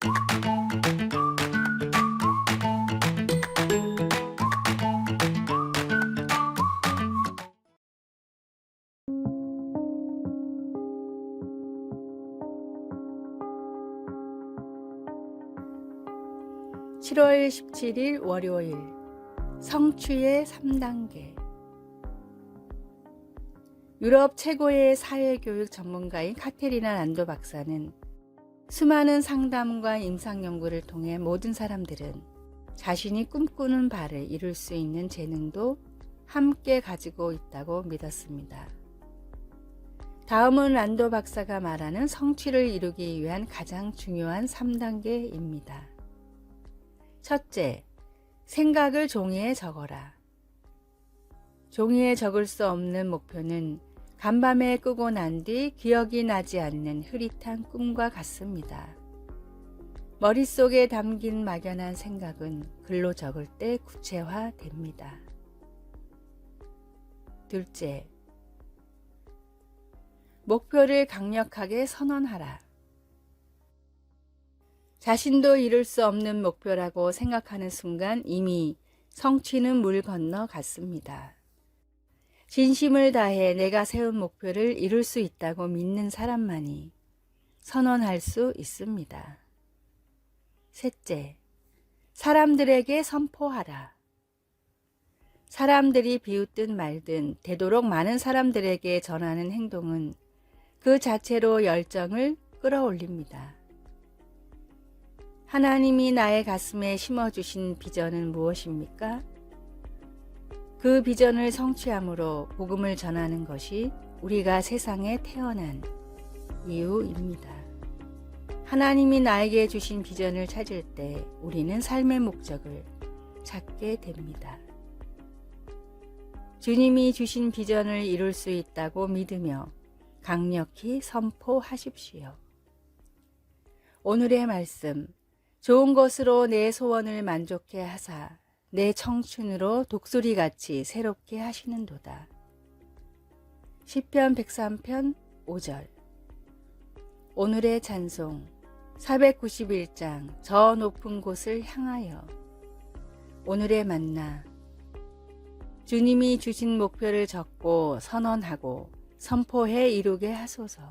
7월 17일 월요일 성취의 3단계. 유럽 최고의 사회교육 전문가인 카테리나 란도 박사는 수많은 상담과 임상 연구를 통해 모든 사람들은 자신이 꿈꾸는 바를 이룰 수 있는 재능도 함께 가지고 있다고 믿었습니다. 다음은 란도 박사가 말하는 성취를 이루기 위한 가장 중요한 3단계입니다. 첫째, 생각을 종이에 적어라. 종이에 적을 수 없는 목표는 간밤에 꾸고 난 뒤 기억이 나지 않는 흐릿한 꿈과 같습니다. 머릿속에 담긴 막연한 생각은 글로 적을 때 구체화됩니다. 둘째, 목표를 강력하게 선언하라. 자신도 이룰 수 없는 목표라고 생각하는 순간 이미 성취는 물 건너 갔습니다. 진심을 다해 내가 세운 목표를 이룰 수 있다고 믿는 사람만이 선언할 수 있습니다. 셋째, 사람들에게 선포하라. 사람들이 비웃든 말든 되도록 많은 사람들에게 전하는 행동은 그 자체로 열정을 끌어올립니다. 하나님이 나의 가슴에 심어주신 비전은 무엇입니까? 그 비전을 성취함으로 복음을 전하는 것이 우리가 세상에 태어난 이유입니다. 하나님이 나에게 주신 비전을 찾을 때 우리는 삶의 목적을 찾게 됩니다. 주님이 주신 비전을 이룰 수 있다고 믿으며 강력히 선포하십시오. 오늘의 말씀, 좋은 것으로 내 소원을 만족해 하사 내 청춘으로 독수리같이 새롭게 하시는도다. 시편 103편 5절. 오늘의 찬송 491장 저 높은 곳을 향하여. 오늘의 만나, 주님이 주신 목표를 적고 선언하고 선포해 이루게 하소서.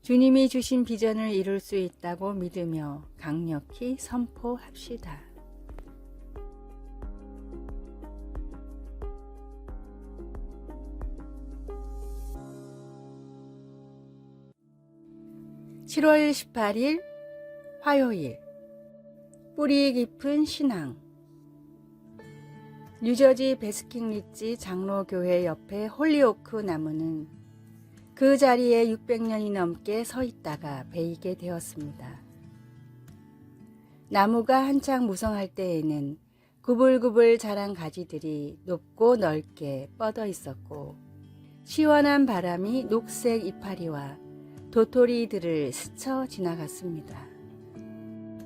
주님이 주신 비전을 이룰 수 있다고 믿으며 강력히 선포합시다. (7월 18일) 화요일. 뿌리 깊은 신앙. 뉴저지 베스킨리지 장로교회 옆에 홀리오크 나무는 그 자리에 600년이 넘게 서 있다가 베이게 되었습니다. 나무가 한창 무성할 때에는 구불구불 자란 가지들이 높고 넓게 뻗어 있었고 시원한 바람이 녹색 이파리와 도토리들을 스쳐 지나갔습니다.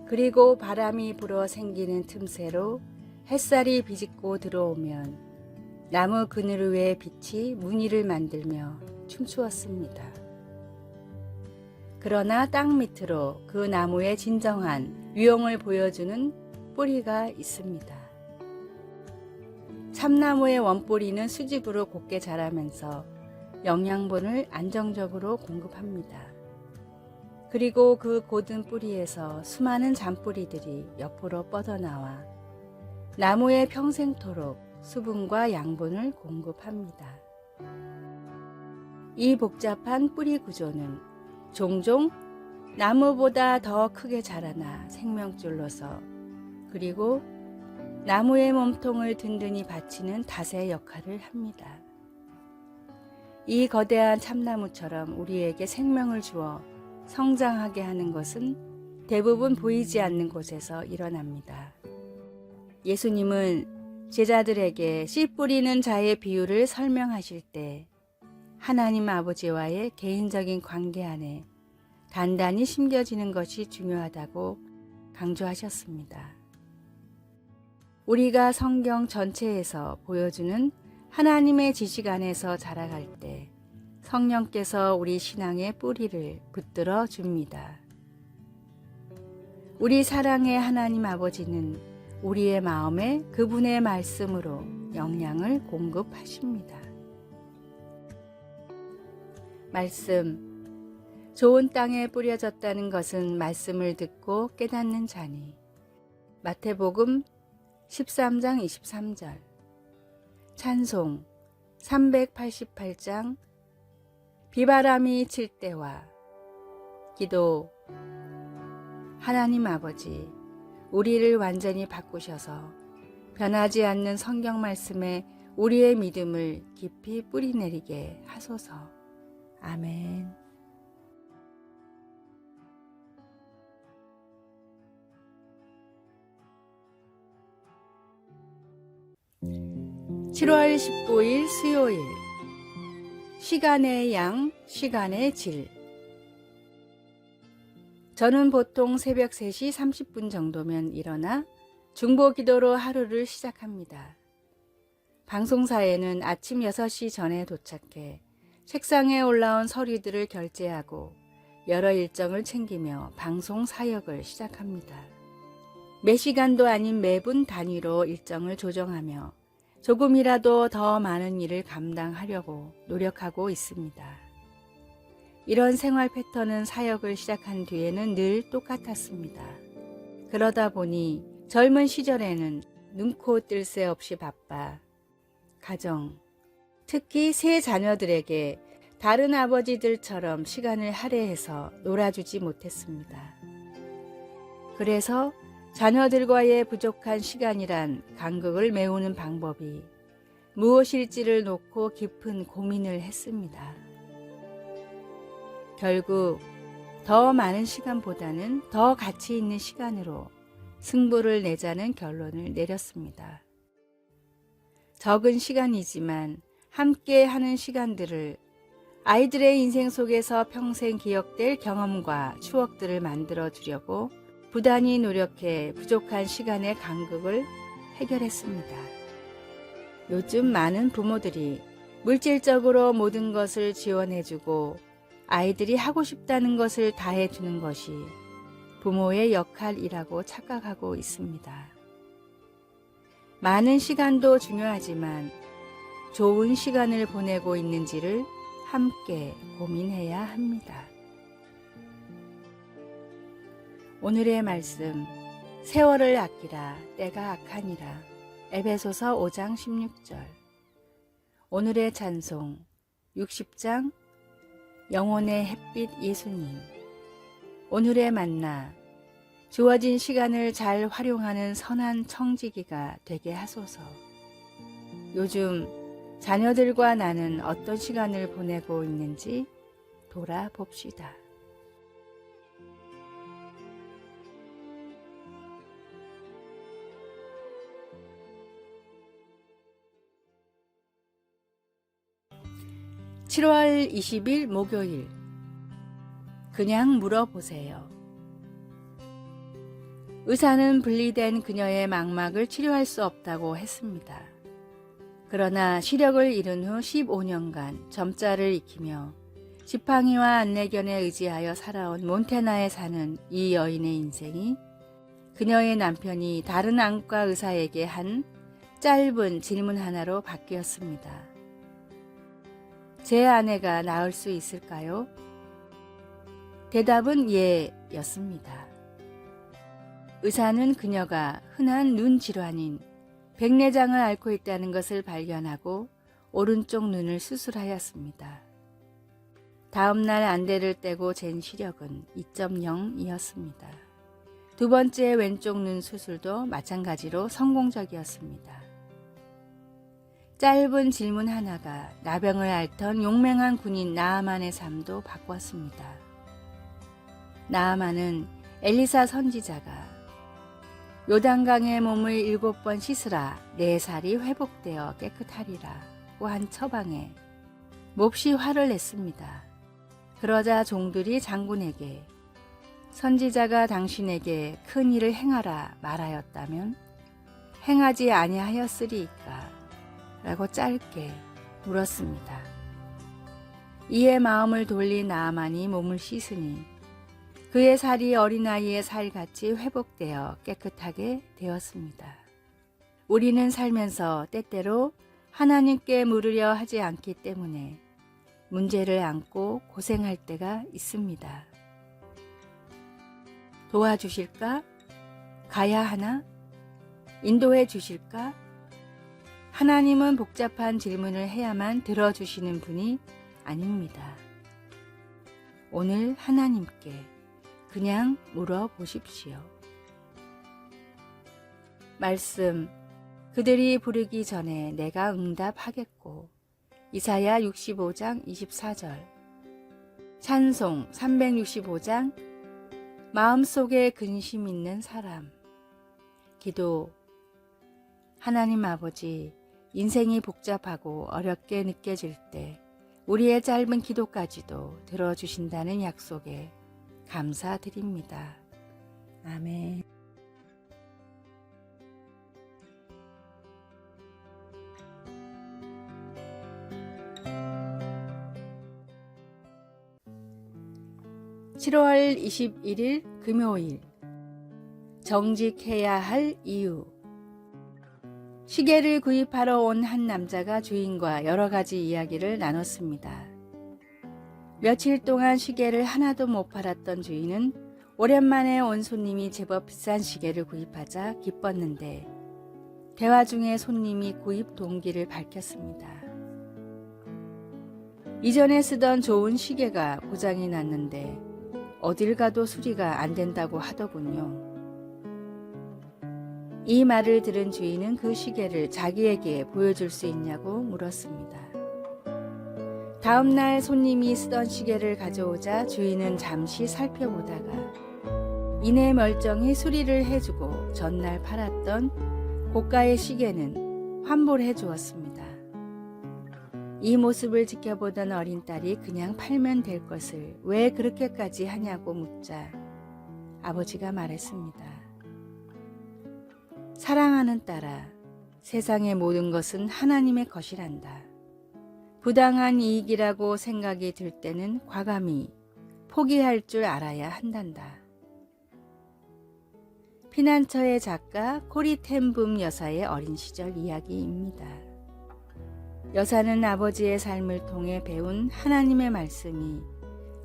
그리고 바람이 불어 생기는 틈새로 햇살이 비집고 들어오면 나무 그늘 위에 빛이 무늬를 만들며 춤추었습니다. 그러나 땅 밑으로 그 나무의 진정한 유형을 보여주는 뿌리가 있습니다. 참나무의 원뿌리는 수직으로 곧게 자라면서 영양분을 안정적으로 공급합니다. 그리고 그 곧은 뿌리에서 수많은 잔뿌리들이 옆으로 뻗어나와 나무에 평생토록 수분과 양분을 공급합니다. 이 복잡한 뿌리 구조는 종종 나무보다 더 크게 자라나 생명줄로서 그리고 나무의 몸통을 든든히 받치는 닷의 역할을 합니다. 이 거대한 참나무처럼 우리에게 생명을 주어 성장하게 하는 것은 대부분 보이지 않는 곳에서 일어납니다. 예수님은 제자들에게 씨 뿌리는 자의 비유를 설명하실 때 하나님 아버지와의 개인적인 관계 안에 단단히 심겨지는 것이 중요하다고 강조하셨습니다. 우리가 성경 전체에서 보여주는 하나님의 지식 안에서 자라갈 때 성령께서 우리 신앙의 뿌리를 붙들어 줍니다. 우리 사랑의 하나님 아버지는 우리의 마음에 그분의 말씀으로 영양을 공급하십니다. 말씀. 좋은 땅에 뿌려졌다는 것은 말씀을 듣고 깨닫는 자니. 마태복음 13장 23절. 찬송 388장. 비바람이 칠 때와. 기도. 하나님 아버지, 우리를 완전히 바꾸셔서 변하지 않는 성경 말씀에 우리의 믿음을 깊이 뿌리내리게 하소서. 아멘. 7월 19일 수요일. 시간의 양, 시간의 질. 저는 보통 새벽 3시 30분 정도면 일어나 중보 기도로 하루를 시작합니다. 방송사에는 아침 6시 전에 도착해 책상에 올라온 서류들을 결제하고 여러 일정을 챙기며 방송 사역을 시작합니다. 매 시간도 아닌 매분 단위로 일정을 조정하며 조금이라도 더 많은 일을 감당하려고 노력하고 있습니다. 이런 생활 패턴은 사역을 시작한 뒤에는 늘 똑같았습니다. 그러다 보니 젊은 시절에는 눈코 뜰 새 없이 바빠 가정, 특히 세 자녀들에게 다른 아버지들처럼 시간을 할애해서 놀아주지 못했습니다. 그래서 자녀들과의 부족한 시간이란 간극을 메우는 방법이 무엇일지를 놓고 깊은 고민을 했습니다. 결국 더 많은 시간보다는 더 가치 있는 시간으로 승부를 내자는 결론을 내렸습니다. 적은 시간이지만 함께 하는 시간들을 아이들의 인생 속에서 평생 기억될 경험과 추억들을 만들어 주려고 부단히 노력해 부족한 시간의 간극을 해결했습니다. 요즘 많은 부모들이 물질적으로 모든 것을 지원해주고 아이들이 하고 싶다는 것을 다 해주는 것이 부모의 역할이라고 착각하고 있습니다. 많은 시간도 중요하지만 좋은 시간을 보내고 있는지를 함께 고민해야 합니다. 오늘의 말씀, 세월을 아끼라 때가 악하니라. 에베소서 5장 16절. 오늘의 찬송, 60장 영혼의 햇빛 예수님. 오늘의 만나, 주어진 시간을 잘 활용하는 선한 청지기가 되게 하소서. 요즘 자녀들과 나는 어떤 시간을 보내고 있는지 돌아봅시다. (7월 20일) 목요일. 그냥 물어보세요. 의사는 분리된 그녀의 망막을 치료할 수 없다고 했습니다. 그러나 시력을 잃은 후 15년간 점자를 익히며 지팡이와 안내견에 의지하여 살아온 몬태나에 사는 이 여인의 인생이 그녀의 남편이 다른 안과 의사에게 한 짧은 질문 하나로 바뀌었습니다. 제 아내가 나을 수 있을까요? 대답은 예 였습니다. 의사는 그녀가 흔한 눈 질환인 백내장을 앓고 있다는 것을 발견하고 오른쪽 눈을 수술하였습니다. 다음 날 안대를 떼고 잰 시력은 2.0이었습니다. 두 번째 왼쪽 눈 수술도 마찬가지로 성공적이었습니다. 짧은 질문 하나가 나병을 앓던 용맹한 군인 나아만의 삶도 바꿨습니다. 나아만은 엘리사 선지자가 요단강에 몸을 7번 씻으라 내 살이 회복되어 깨끗하리라고 한 처방에 몹시 화를 냈습니다. 그러자 종들이 장군에게 선지자가 당신에게 큰 일을 행하라 말하였다면 행하지 아니하였으리이까? 라고 짧게 물었습니다. 이에 마음을 돌린 나아만이 몸을 씻으니 그의 살이 어린아이의 살같이 회복되어 깨끗하게 되었습니다. 우리는 살면서 때때로 하나님께 물으려 하지 않기 때문에 문제를 안고 고생할 때가 있습니다. 도와주실까? 가야 하나? 인도해 주실까? 하나님은 복잡한 질문을 해야만 들어주시는 분이 아닙니다. 오늘 하나님께 그냥 물어보십시오. 말씀, 그들이 부르기 전에 내가 응답하겠고. 이사야 65장 24절. 찬송 365장 마음속에 근심 있는 사람. 기도. 하나님 아버지, 인생이 복잡하고 어렵게 느껴질 때 우리의 짧은 기도까지도 들어주신다는 약속에 감사드립니다. 아멘. (7월 21일) 금요일. 정직해야 할 이유. 시계를 구입하러 온 한 남자가 주인과 여러 가지 이야기를 나눴습니다. 며칠 동안 시계를 하나도 못 팔았던 주인은 오랜만에 온 손님이 제법 비싼 시계를 구입하자 기뻤는데, 대화 중에 손님이 구입 동기를 밝혔습니다. 이전에 쓰던 좋은 시계가 고장이 났는데 어딜 가도 수리가 안 된다고 하더군요. 이 말을 들은 주인은 그 시계를 자기에게 보여줄 수 있냐고 물었습니다. 다음 날 손님이 쓰던 시계를 가져오자 주인은 잠시 살펴보다가 이내 멀쩡히 수리를 해주고 전날 팔았던 고가의 시계는 환불해 주었습니다. 이 모습을 지켜보던 어린 딸이 그냥 팔면 될 것을 왜 그렇게까지 하냐고 묻자 아버지가 말했습니다. 사랑하는 딸아, 세상의 모든 것은 하나님의 것이란다. 부당한 이익이라고 생각이 들 때는 과감히 포기할 줄 알아야 한단다. 피난처의 작가 코리 텐붐 여사의 어린 시절 이야기입니다. 여사는 아버지의 삶을 통해 배운 하나님의 말씀이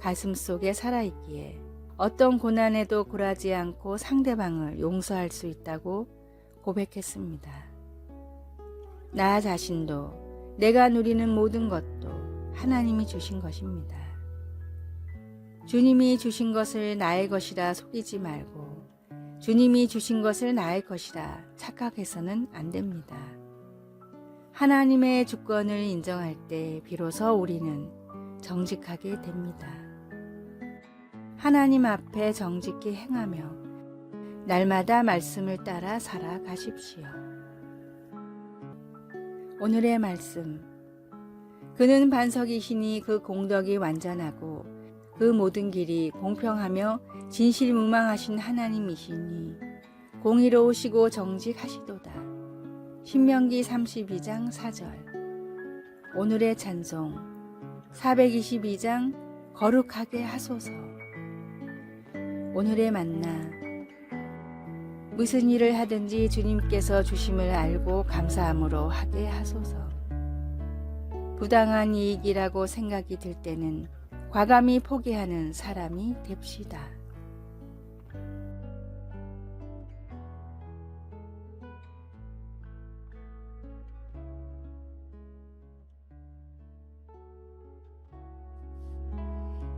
가슴속에 살아있기에 어떤 고난에도 굴하지 않고 상대방을 용서할 수 있다고 고백했습니다. 나 자신도 내가 누리는 모든 것도 하나님이 주신 것입니다. 주님이 주신 것을 나의 것이라 속이지 말고 주님이 주신 것을 나의 것이라 착각해서는 안 됩니다. 하나님의 주권을 인정할 때 비로소 우리는 정직하게 됩니다. 하나님 앞에 정직히 행하며 날마다 말씀을 따라 살아가십시오. 오늘의 말씀. 그는 반석이시니 그 공덕이 완전하고 그 모든 길이 공평하며 진실무망하신 하나님이시니 공의로우시고 정직하시도다. 신명기 32장 4절. 오늘의 찬송 422장 거룩하게 하소서. 오늘의 만나. 무슨 일을 하든지 주님께서 주심을 알고 감사함으로 하게 하소서. 부당한 이익이라고 생각이 들 때는 과감히 포기하는 사람이 됩시다.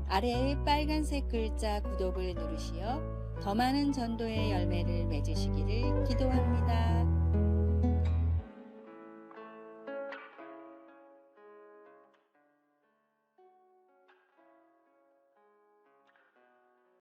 아래의 빨간색 글자 구독을 누르시어 더 많은 전도의 열매를 맺으시기를 기도합니다.